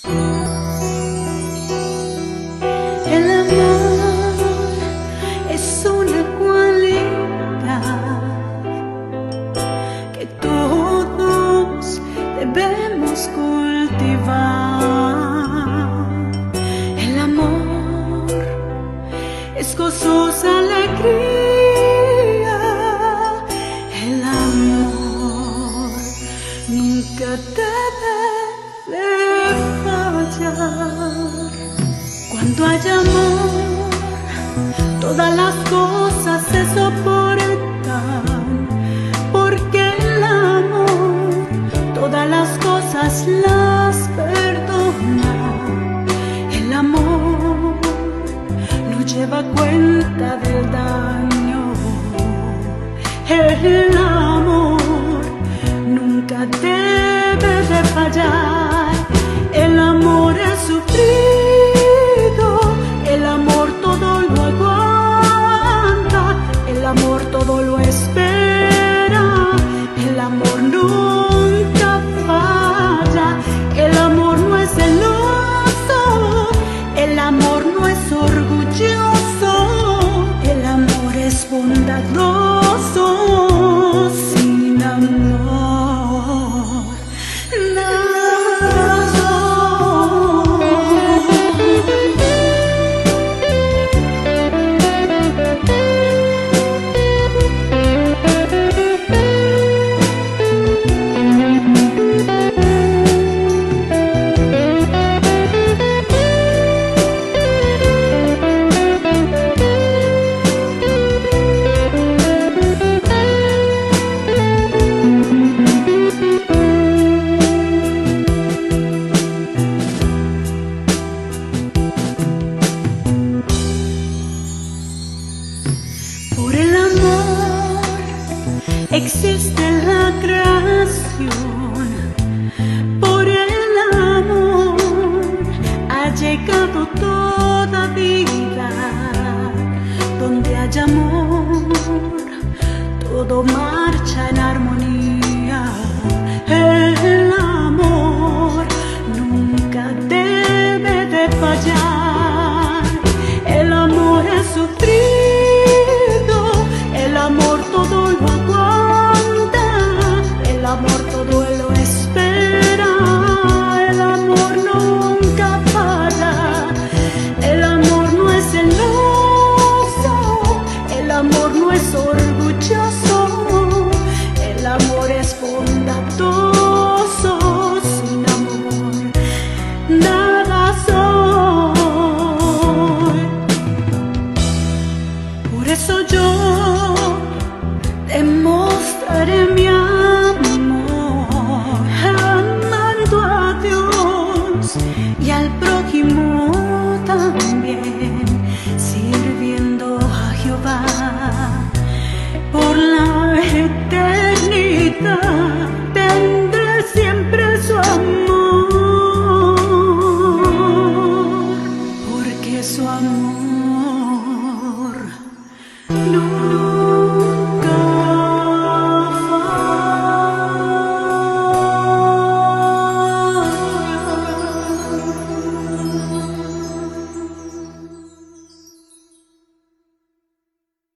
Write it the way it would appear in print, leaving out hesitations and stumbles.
El amor es una cualidad que todos debemos cultivar. El amor es gozosa alegría. El amor nunca debe de fallar. Cuando hay amor, todas las cosas se soportan, porque el amor todas las cosas las perdona. El amor no lleva cuenta del daño. El amor nunca debe de fallar. El amor es sufrido, el amor todo lo aguanta, el amor todo lo espera, el amor nunca falla. El amor no es celoso, el amor no es orgulloso, el amor es bondadoso. Sin amor nada soy. Por el amor existe la creación, por el amor ha llegado toda vida. Donde hay amor, todo marcha en armonía. El amor nunca debe de fallar. El amor es sufrido, el amor todo lo aguanta, el amor todo lo espera, el amor nunca falla. El amor no es celoso, el amor no es orgulloso, el amor es bondadoso. Sin amor nada soy. Por eso yo demostraré mi amor, amando a Dios y al prójimo también, sirviendo a Jehová por la eternidad.